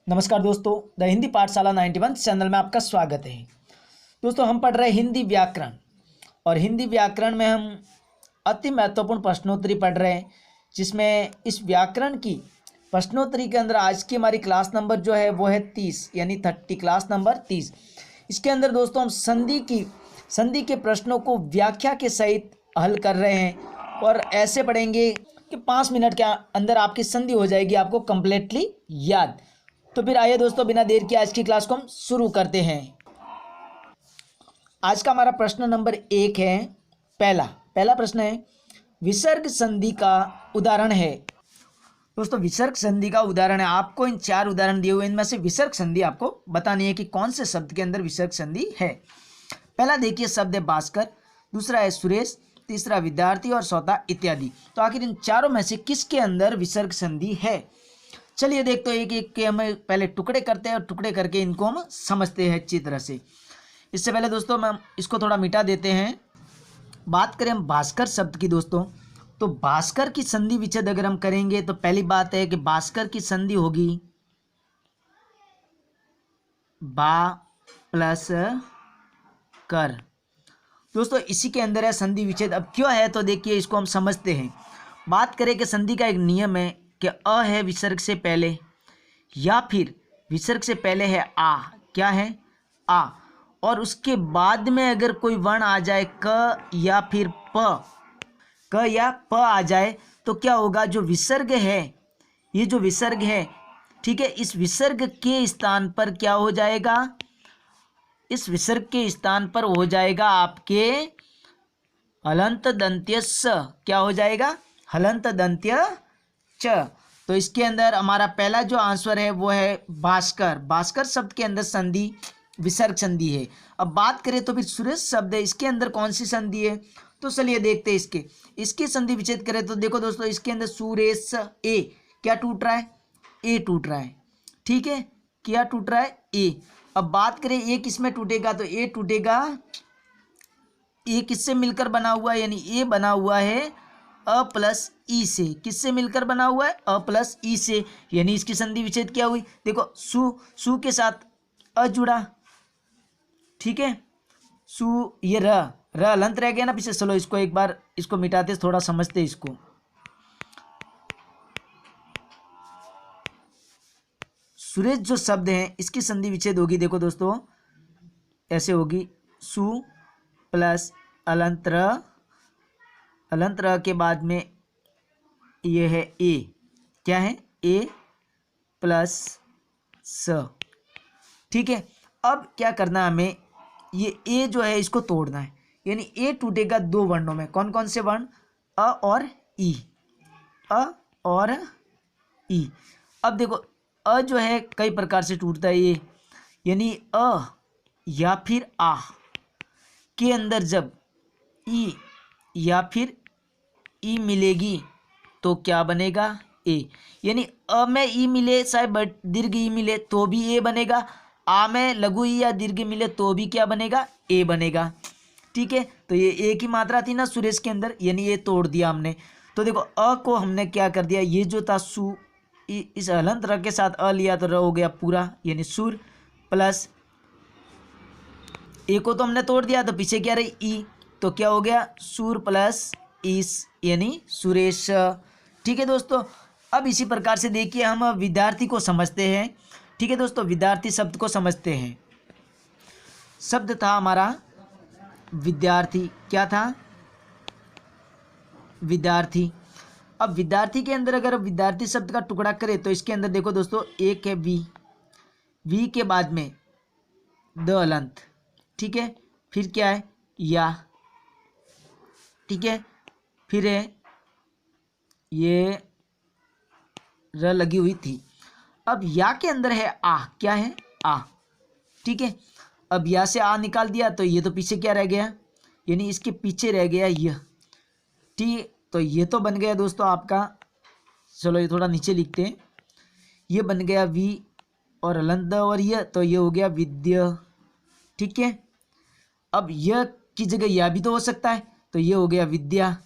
नमस्कार दोस्तों, द हिंदी पाठशाला 91 चैनल में आपका स्वागत है। दोस्तों, हम पढ़ रहे हैं हिंदी व्याकरण और हिंदी व्याकरण में हम अति महत्वपूर्ण प्रश्नोत्तरी पढ़ रहे हैं, जिसमें इस व्याकरण की प्रश्नोत्तरी के अंदर आज की हमारी क्लास नंबर जो है वो है 30 यानी 30, क्लास नंबर 30। इसके अंदर दोस्तों हम संधि के प्रश्नों को व्याख्या के सहित हल कर रहे हैं और ऐसे पढ़ेंगे कि 5 मिनट के अंदर आपकी संधि हो जाएगी आपको कंप्लीटली याद। तो फिर आइए दोस्तों, बिना देर के आज की क्लास को हम शुरू करते हैं। आज का हमारा प्रश्न नंबर 1 है। पहला प्रश्न है, विसर्ग संधि का उदाहरण है। दोस्तों, विसर्ग संधि का उदाहरण है, आपको इन 4 उदाहरण दिए हुए, इनमें से विसर्ग संधि आपको बतानी है कि कौन से शब्द के अंदर विसर्ग संधि है। पहला देखिए, शब्द है भास्कर, दूसरा है सुरेश, तीसरा विद्यार्थी और चौथा इत्यादि। तो आखिर इन चारों में से किसके अंदर विसर्ग संधि है? चलिए देखते हैं, एक एक के हम पहले टुकड़े करते हैं और टुकड़े करके इनको हम समझते हैं अच्छी तरह से। इससे पहले दोस्तों हम इसको थोड़ा मिटा देते हैं। बात करें हम भास्कर शब्द की दोस्तों, तो भास्कर की संधि विच्छेद अगर हम करेंगे तो पहली बात है कि भास्कर की संधि होगी बा प्लस कर। दोस्तों, इसी के अंदर है संधि विच्छेद। अब क्यों है तो देखिए, इसको हम समझते हैं। बात करें कि संधि का एक नियम है कि अ है विसर्ग से पहले या फिर विसर्ग से पहले है आ। क्या है? आ। और उसके बाद में अगर कोई वर्ण आ जाए क या फिर प आ जाए तो क्या होगा? जो विसर्ग है, ये जो विसर्ग है, ठीक है, इस विसर्ग के स्थान पर क्या हो जाएगा? इस विसर्ग के स्थान पर हो जाएगा आपके हलंत दंत्य स। क्या हो जाएगा? हलंत दंत्य च। तो इसके अंदर हमारा पहला जो आंसर है वो है भास्कर। भास्कर शब्द के अंदर संधि विसर्ग संधि है। अब बात करें तो फिर सुरेश शब्द है, इसके अंदर कौन सी संधि है? तो चलिए देखते हैं इसकी संधि विच्छेद करें तो देखो दोस्तों, इसके अंदर सुरेश ए, क्या टूट रहा है? ए टूट रहा है। ठीक है, क्या टूट रहा है? ए। अब बात करें ए किसमें टूटेगा, तो ए टूटेगा, ए किससे मिलकर बना हुआ है? यानी ए बना हुआ है अ प्लस ई से। किससे मिलकर बना हुआ है? अ प्लस ई से। यानी इसकी संधि विच्छेद क्या हुई? देखो, सु के साथ अ जुड़ा, ठीक है, सु, ये र अलंत रह गया ना पीछे। चलो इसको एक बार इसको मिटाते, थोड़ा समझते इसको। सुरेश जो शब्द है इसकी संधि विच्छेद होगी, देखो दोस्तों, ऐसे होगी, सु प्लस अलंत र के बाद में ये है ए। क्या है? ए प्लस स। ठीक है, अब क्या करना है हमें? ये ए जो है इसको तोड़ना है। यानी ए टूटेगा 2 वर्णों में। कौन कौन से वर्ण? अ और ई। अ और ई। अब देखो, अ जो है कई प्रकार से टूटता है ये, यानी अ या फिर आ के अंदर जब ई या फिर ई मिलेगी तो क्या बनेगा? ए। यानी अ में ई मिले चाहे दीर्घ ई मिले तो भी ए बनेगा, आ में लघु ई या दीर्घ मिले तो भी क्या बनेगा? ए बनेगा। ठीक है, तो ये ए की मात्रा थी ना सुरेश के अंदर, यानी ये तोड़ दिया हमने। तो देखो, अ को हमने क्या कर दिया, ये जो था सु, इस हलंत र के साथ अ लिया तो र हो गया पूरा, यानी सुर प्लस ए को तो हमने तोड़ दिया तो पीछे क्या रही? ई। तो क्या हो गया? सुर प्लस इस, यानी सुरेश। ठीक है दोस्तों, अब इसी प्रकार से देखिए हम विद्यार्थी को समझते हैं। ठीक है दोस्तों, विद्यार्थी शब्द को समझते हैं। शब्द था हमारा विद्यार्थी। क्या था? विद्यार्थी। अब विद्यार्थी के अंदर अगर विद्यार्थी शब्द का टुकड़ा करें तो इसके अंदर देखो दोस्तों, एक है वी के बाद में द अलंत, ठीक है, फिर क्या है? या, ठीक है, फिर है ये र लगी हुई थी। अब या के अंदर है आ। क्या है? आ। ठीक है, अब या से आ निकाल दिया तो ये तो पीछे क्या रह गया? यानी इसके पीछे रह गया यह। ठीक, तो ये तो बन गया दोस्तों आपका, चलो ये थोड़ा नीचे लिखते हैं, ये बन गया वी और अलंत और यह, तो ये हो गया विद्या। ठीक है, अब यह की जगह या भी तो हो सकता है, तो ये हो गया विद्या,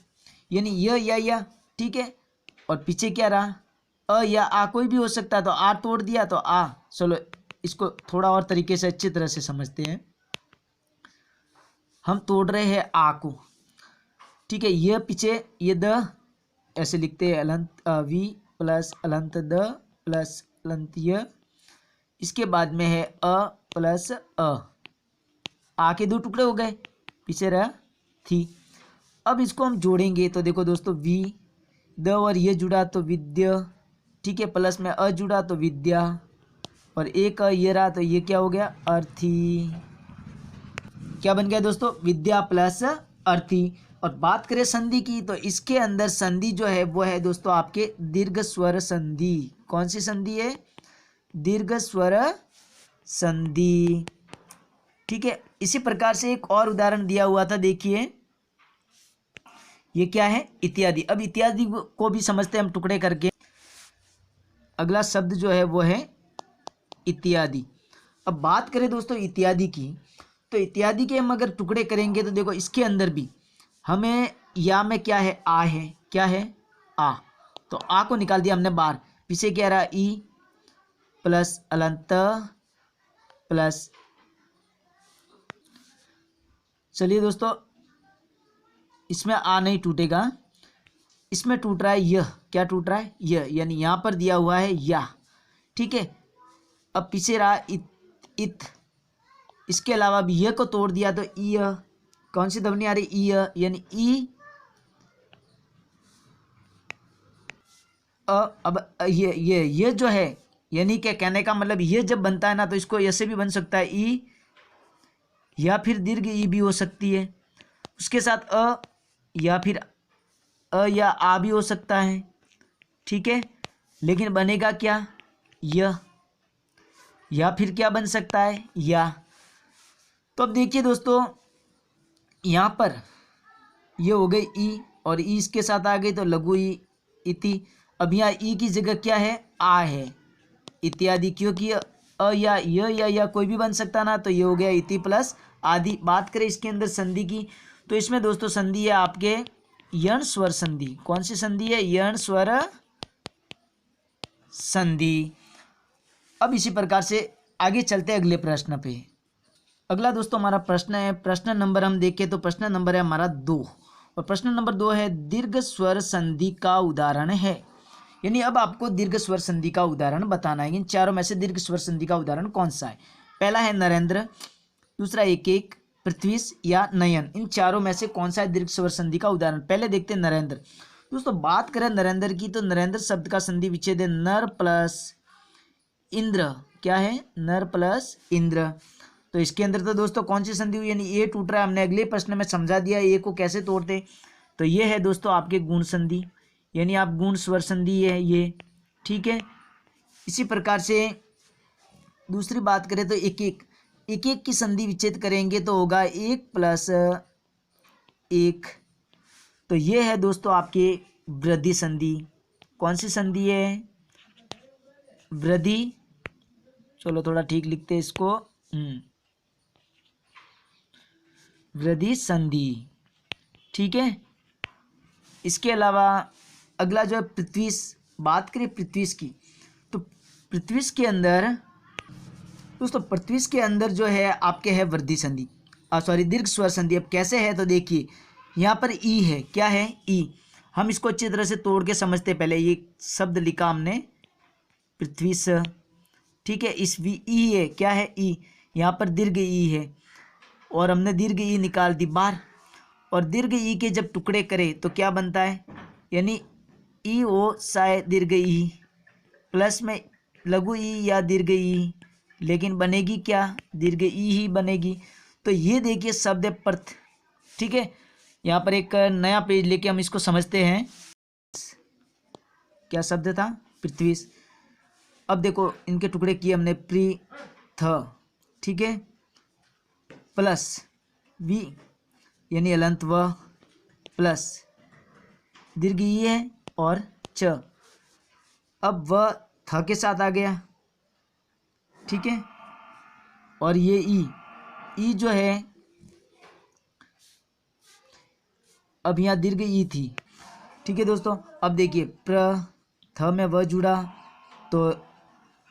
यानी यह या। ठीक है, और पीछे क्या रहा? अ या आ कोई भी हो सकता है, तो आ तोड़ दिया तो आ। चलो इसको थोड़ा और तरीके से अच्छी तरह से समझते हैं। हम तोड़ रहे हैं आ को, ठीक है। ये पीछे ये द ऐसे लिखते हैं, अलंत वी प्लस अलंत द प्लस अलंत य। इसके बाद में है अ प्लस आ के दो टुकड़े हो गए, पीछे रहा थी। अब इसको हम जोड़ेंगे तो देखो दोस्तों, वी द और ये जुड़ा तो विद्य, ठीक है, प्लस में अ जुड़ा तो विद्या, और एक ये रहा तो ये क्या हो गया, अर्थी। क्या बन गया दोस्तों, विद्या प्लस अर्थी। और बात करें संधि की, तो इसके अंदर संधि जो है वो है दोस्तों आपके दीर्घ स्वर संधि। कौन सी संधि है, दीर्घ स्वर संधि, ठीक है। इसी प्रकार से एक और उदाहरण दिया हुआ था, देखिए ये क्या है, इत्यादि। अब इत्यादि को भी समझते हैं हम टुकड़े करके। अगला शब्द जो है वो है इत्यादि। अब बात करें दोस्तों इत्यादि की, तो इत्यादि के हम अगर टुकड़े करेंगे तो देखो इसके अंदर भी हमें या में क्या है, आ है, क्या है, आ। तो आ को निकाल दिया हमने बाहर, पीछे क्या रहा, ई प्लस अलंत प्लस, चलिए दोस्तों इसमें आ नहीं टूटेगा, इसमें टूट रहा है यह, क्या टूट रहा है, यह, यानी यहां पर दिया हुआ है या, ठीक है। अब पीछे रहा इत, इसके अलावा भी यह को तोड़ दिया तो ई, कौन सी ध्वनि आ रही, ई, यानी ई अब ये जो है, यानी क्या कहने का मतलब, ये जब बनता है ना तो इसको ऐसे भी बन सकता है ई, या फिर दीर्घ ई भी हो सकती है, उसके साथ अ, या फिर अ या आ भी हो सकता है, ठीक है। लेकिन बनेगा क्या, यह, या फिर क्या बन सकता है, या। तो अब देखिए दोस्तों, यहाँ पर ये हो गई ई, और ई इसके साथ आ गई तो लघु ई, इति। अब यहाँ ई की जगह क्या है, आ है, इत्यादि, क्योंकि अ या य या कोई भी बन सकता ना, तो ये हो गया इति प्लस आदि। बात करें इसके अंदर संधि की, तो इसमें दोस्तों संधि है आपके यण स्वर संधि। कौन सी संधि है, यण स्वर संधि। अब इसी प्रकार से आगे चलते हैं अगले प्रश्न पे। अगला दोस्तों हमारा प्रश्न है, प्रश्न नंबर हम देखें तो प्रश्न नंबर है हमारा 2, और प्रश्न नंबर 2 है दीर्घ स्वर संधि का उदाहरण है। यानी अब आपको दीर्घ स्वर संधि का उदाहरण बताना है। इन चारों में से दीर्घ स्वर संधि का उदाहरण कौन सा है। पहला है नरेंद्र, दूसरा एक एक, पृथ्वी या नयन। इन चारों में से कौन सा है दीर्घ स्वर संधि का उदाहरण। पहले देखते हैं नरेंद्र। दोस्तों बात करें नरेंद्र की, तो नरेंद्र शब्द का संधि विच्छेद है नर प्लस इंद्र। क्या है, नर प्लस इंद्र। तो इसके अंदर तो दोस्तों कौन सी संधि हुई, यानी ए टूट रहा है। हमने अगले प्रश्न में समझा दिया ए को कैसे तोड़ते। तो ये है दोस्तों आपके गुण संधि, यानी आप गुण स्वर संधि है ये, ठीक है। इसी प्रकार से दूसरी बात करें तो एक एक, एक एक की संधि विच्छेद करेंगे तो होगा एक प्लस एक। तो ये है दोस्तों आपके वृद्धि संधि। कौन सी संधि है, वृद्धि। चलो थोड़ा ठीक लिखते हैं इसको, वृद्धि संधि, ठीक है। इसके अलावा अगला जो है पृथ्वी। बात करें पृथ्वी की, तो पृथ्वी के अंदर दोस्तों, पृथ्वी के अंदर जो है आपके है वृद्धि संधि, सॉरी दीर्घ स्वर संधि। अब कैसे है तो देखिए, यहाँ पर ई है, क्या है, ई। हम इसको अच्छी तरह से तोड़ के समझते। पहले ये शब्द लिखा हमने पृथ्वी, ठीक है। इस वी ई है, क्या है, ई। यहाँ पर दीर्घ ई है, और हमने दीर्घ ई निकाल दी बाहर। और दीर्घ ई के जब टुकड़े करें तो क्या बनता है, यानी ई ओ साय दीर्घ ई प्लस में लघु ई या दीर्घ ई, लेकिन बनेगी क्या, दीर्घ ई ही बनेगी। तो ये देखिए शब्द है पर्थ, ठीक है। यहाँ पर एक नया पेज लेके हम इसको समझते हैं। क्या शब्द था, पृथ्वी। अब देखो इनके टुकड़े किए हमने, थ, ठीक है, प्लस वी यानी अलंत व, प्लस दीर्घ ई है और च। अब वह थ के साथ आ गया, ठीक है। और ये ई जो है, अब यहाँ दीर्घ ई थी, ठीक है दोस्तों। अब देखिए थ में व जुड़ा तो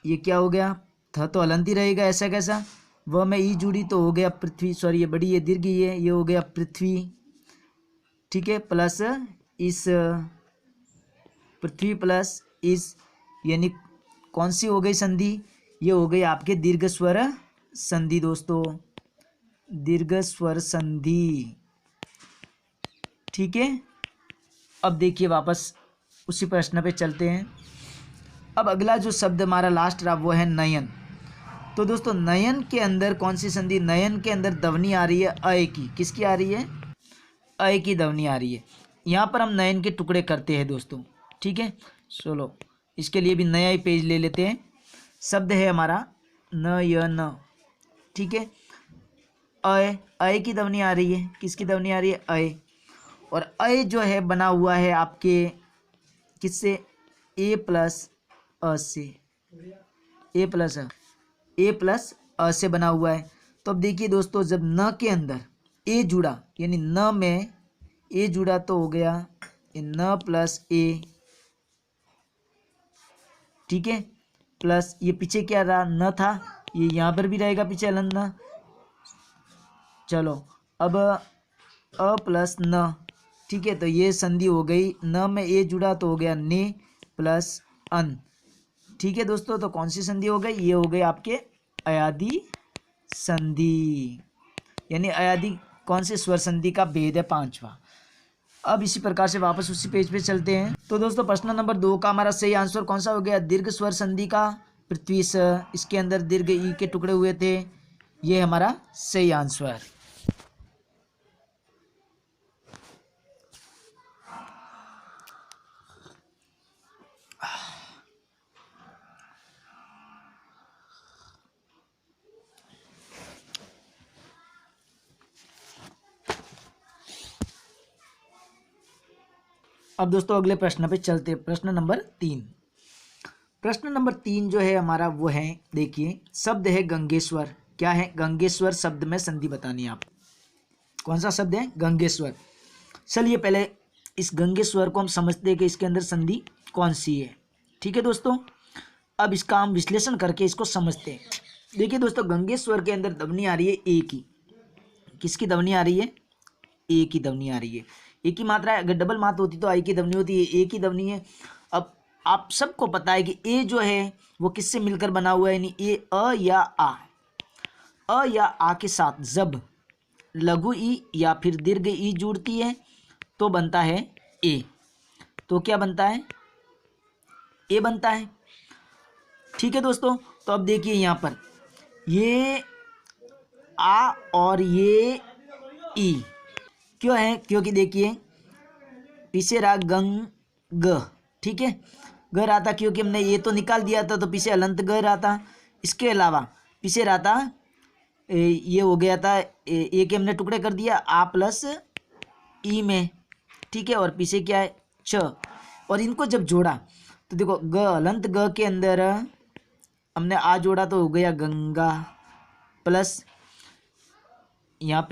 ये क्या हो गया, थ तो हलंत ही रहेगा, ऐसा कैसा। व में ई जुड़ी तो हो गया पृथ्वी, सॉरी ये बड़ी ये दीर्घ ये हो गया पृथ्वी, ठीक है। प्लस इस पृथ्वी प्लस इस, यानी कौन सी हो गई संधि, ये हो गई आपके दीर्घ स्वर संधि दोस्तों, दीर्घ स्वर संधि, ठीक है। अब देखिए वापस उसी प्रश्न पे चलते हैं। अब अगला जो शब्द हमारा लास्ट रहा वो है नयन। तो दोस्तों नयन के अंदर कौन सी संधि, नयन के अंदर ध्वनि आ रही है अय की, किसकी आ रही है, अय की ध्वनि आ रही है। यहाँ पर हम नयन के टुकड़े करते हैं दोस्तों, ठीक है। चलो इसके लिए भी नया ही पेज ले लेते हैं। शब्द है हमारा नयन, ठीक है। अय, अय की ध्वनि आ रही है, किसकी ध्वनि आ रही है, अय। और अय जो है बना हुआ है आपके किससे, ए प्लस अ से, ए प्लस अ से बना हुआ है। तो अब देखिए दोस्तों जब न के अंदर ए जुड़ा, यानी न में ए जुड़ा तो हो गया न प्लस ए, ठीक है। प्लस ये पीछे क्या रहा, न था, ये यहाँ पर भी रहेगा पीछे हलंत न। चलो अब अ प्लस न, ठीक है। तो ये संधि हो गई, न में ए जुड़ा तो हो गया ने प्लस अन, ठीक है दोस्तों। तो कौन सी संधि हो गई, ये हो गई आपके अयादि संधि, यानी अयादि कौन से स्वर संधि का भेद है, पांचवा। अब इसी प्रकार से वापस उसी पेज पे चलते हैं। तो दोस्तों प्रश्न नंबर 2 का हमारा सही आंसर कौन सा हो गया, दीर्घ स्वर संधि का पृथ्वी स, इसके अंदर दीर्घ ई के टुकड़े हुए थे, ये हमारा सही आंसर। अब दोस्तों अगले प्रश्न पे चलते हैं। प्रश्न नंबर 3, प्रश्न नंबर 3 जो है हमारा वो है, देखिए शब्द है गंगेश्वर। क्या है, गंगेश्वर शब्द में संधि बतानी है आप। कौन सा शब्द है, गंगेश्वर। चलिए पहले इस गंगेश्वर को हम समझते हैं कि इसके अंदर संधि कौन सी है, ठीक है दोस्तों। अब इसका हम विश्लेषण करके इसको समझते हैं। देखिए दोस्तों गंगेश्वर के अंदर ध्वनि आ रही है ए की, किसकी ध्वनि आ रही है, ए की ध्वनि आ रही है। ए की मात्रा है, अगर डबल मात्रा होती तो आई की ध्वनि होती है, ए की ध्वनि है। अब आप सबको पता है कि ए जो है वो किससे मिलकर बना हुआ है, यानी ए अ या आ के साथ जब लघु ई या फिर दीर्घ ई जुड़ती है तो बनता है ए। तो क्या बनता है, ए बनता है, ठीक है दोस्तों। तो अब देखिए यहाँ पर ये आ और ये ई क्यों है, क्योंकि देखिए पीछे रहा गंग ग, ठीक है, ग रहा था क्योंकि हमने ये तो निकाल दिया था तो पीछे हलंत ग रहा था। इसके अलावा पीछे रहा था ये हो गया था ए के हमने टुकड़े कर दिया आ प्लस ई में, ठीक है। और पीछे क्या है छ, और इनको जब जोड़ा तो देखो ग हलंत ग के अंदर हमने आ जोड़ा तो हो गया गंगा, प्लस यहाँ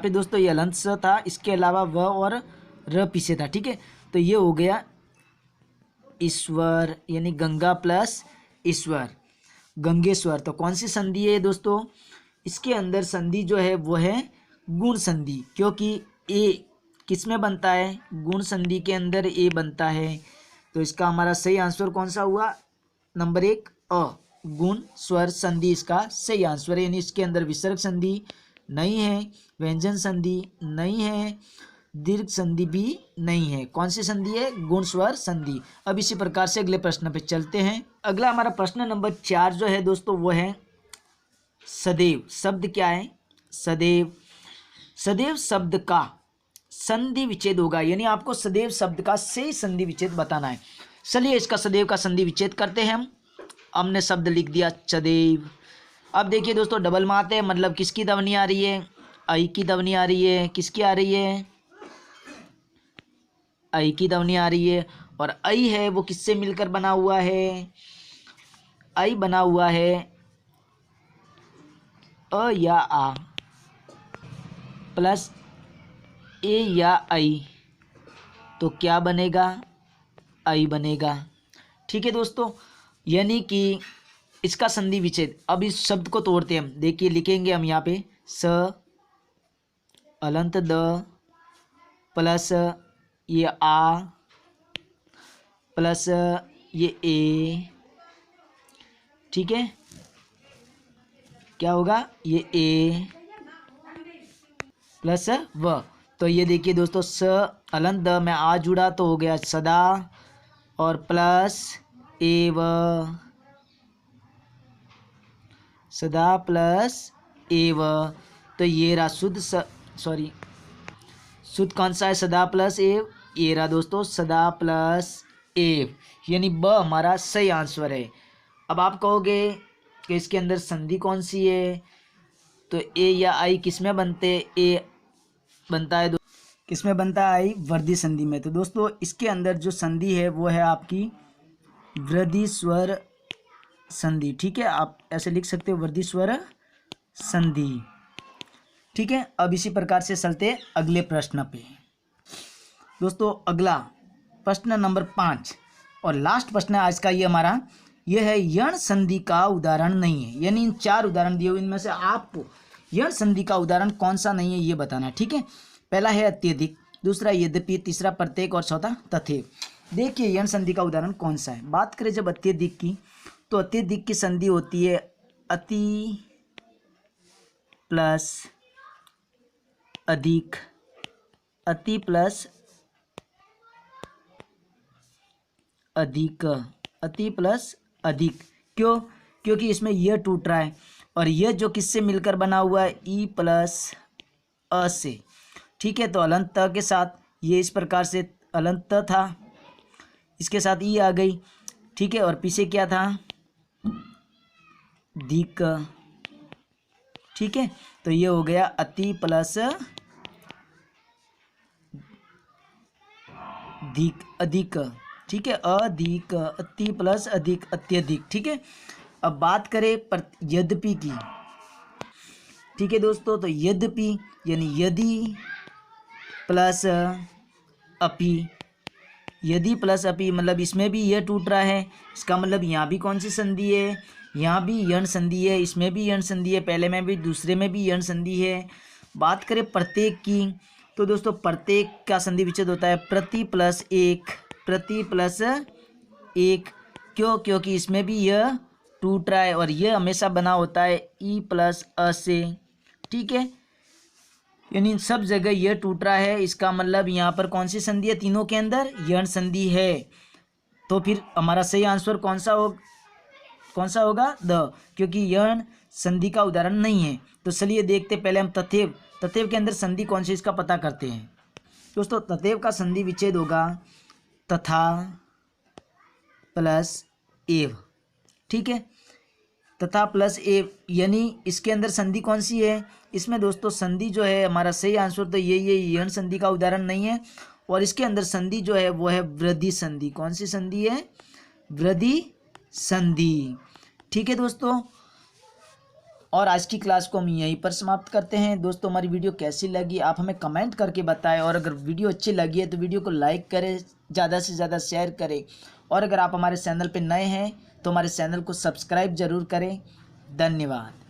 पे दोस्तों ये हलंत स था, इसके अलावा व और र पीछे था, ठीक है। तो ये हो गया ईश्वर, यानी गंगा प्लस ईश्वर, गंगेश्वर। तो कौन सी संधि है दोस्तों, इसके अंदर संधि जो है वो है गुण संधि, क्योंकि ए किस में बनता है, गुण संधि के अंदर ए बनता है। तो इसका हमारा सही आंसर कौन सा हुआ, नंबर 1 अ, गुण स्वर संधि इसका सही आंसर है। यानी इसके अंदर विसर्ग संधि नहीं है, व्यंजन संधि नहीं है, दीर्घ संधि भी नहीं है। कौन सी संधि है, गुण स्वर संधि। अब इसी प्रकार से अगले प्रश्न पे चलते हैं। अगला हमारा प्रश्न नंबर 4 जो है दोस्तों वो है सदैव। शब्द क्या है, सदैव। सदैव शब्द का संधि विच्छेद होगा, यानी आपको सदैव शब्द का सही संधि विच्छेद बताना है। चलिए इसका सदैव का संधि विच्छेद करते हैं हम। हमने शब्द लिख दिया चदैव। अब देखिए दोस्तों डबल मात है, मतलब किसकी ध्वनि आ रही है, आई की ध्वनि आ रही है, किसकी आ रही है, आई की ध्वनि आ रही है। और आई है वो किससे मिलकर बना हुआ है, आई बना हुआ है अ या आ प्लस ए या आई, तो क्या बनेगा, आई बनेगा। ठीक है दोस्तों, यानी कि इसका संधि विच्छेद। अब इस शब्द को तोड़ते हैं हम, देखिए लिखेंगे हम यहाँ पे स अलंत द प्लस ये आ प्लस ये ए, ठीक है, क्या होगा ये ए प्लस व। तो ये देखिए दोस्तों, स अलंत द में आ जुड़ा तो हो गया सदा, और प्लस ए व, सदा प्लस ए व। तो ये रहा शुद्ध शुद्ध कौन सा है, सदा प्लस एव, ये रहा दोस्तों सदा प्लस एव, यानी ब हमारा सही आंसर है। अब आप कहोगे कि इसके अंदर संधि कौन सी है, तो ए या आई किस में बनते, ए बनता है किस में बनता है, आई वर्धी संधि में। तो दोस्तों इसके अंदर जो संधि है वो है आपकी वृद्धि स्वर संधि। ठीक है, आप ऐसे लिख सकते हो वृद्धि स्वर संधि। ठीक है, अब इसी प्रकार से चलते अगले प्रश्न पे। दोस्तों अगला प्रश्न नंबर 5 और लास्ट प्रश्न है आज का ये हमारा, ये है यण संधि का उदाहरण नहीं है। यानी इन 4 उदाहरण दिए हुए, इनमें से आपको यण संधि का उदाहरण कौन सा नहीं है ये बताना है। ठीक है, पहला है अत्यधिक, दूसरा यद्यपि, तीसरा प्रत्येक और चौथा तथैव। देखिए यण संधि का उदाहरण कौन सा है। बात करें जब अत्यधिक की, तो अत्यधिक की संधि होती है अति प्लस अधिक, अति प्लस अधिक, अति प्लस अधिक। क्यों, क्योंकि इसमें यह टूट रहा है और यह जो किससे मिलकर बना हुआ है, ई प्लस अ से। ठीक है, तो अलंत त के साथ ये इस प्रकार से अलंत त था, इसके साथ ई आ गई। ठीक है, और पीछे क्या था, दिक। ठीक है, तो ये हो गया अति प्लस अधिक, अधिक। ठीक है, अधिक, अति प्लस अधिक, अत्यधिक। ठीक है, अब बात करें यद्यपि की। ठीक है दोस्तों, तो यद्यपि यानी यदि प्लस अपि, यदि प्लस अपि मतलब इसमें भी यह टूट रहा है, इसका मतलब यहाँ भी कौन सी संधि है, यहाँ भी यण संधि है, इसमें भी यण संधि है, पहले में भी दूसरे में भी यण संधि है। बात करें प्रत्येक की, तो दोस्तों प्रत्येक का संधि विच्छेद होता है प्रति प्लस एक, प्रति प्लस एक। क्यों, क्योंकि इसमें भी यह टूट रहा है और यह हमेशा बना होता है ई प्लस अ से। ठीक है, यानी सब जगह यह टूट रहा है, इसका मतलब यहाँ पर कौन सी संधि है, तीनों के अंदर यण संधि है। तो फिर हमारा सही आंसर कौन सा होगा, द, क्योंकि यण संधि का उदाहरण नहीं है। तो चलिए देखते, पहले हम तथैव के अंदर संधि कौन सी इसका पता करते हैं। दोस्तों तथैव का संधि विच्छेद होगा तथा प्लस एव। ठीक है, तथा प्लस एव, यानी इसके अंदर संधि कौन सी है, इसमें दोस्तों संधि जो है हमारा सही आंसर तो ये यण संधि का उदाहरण नहीं है, और इसके अंदर संधि जो है वो है वृद्धि संधि। कौन सी संधि है, वृद्धि संधि। ठीक है दोस्तों, और आज की क्लास को हम यहीं पर समाप्त करते हैं। दोस्तों हमारी वीडियो कैसी लगी आप हमें कमेंट करके बताएं, और अगर वीडियो अच्छी लगी है तो वीडियो को लाइक करें, ज़्यादा से ज़्यादा शेयर करें, और अगर आप हमारे चैनल पर नए हैं तो हमारे चैनल को सब्सक्राइब ज़रूर करें। धन्यवाद।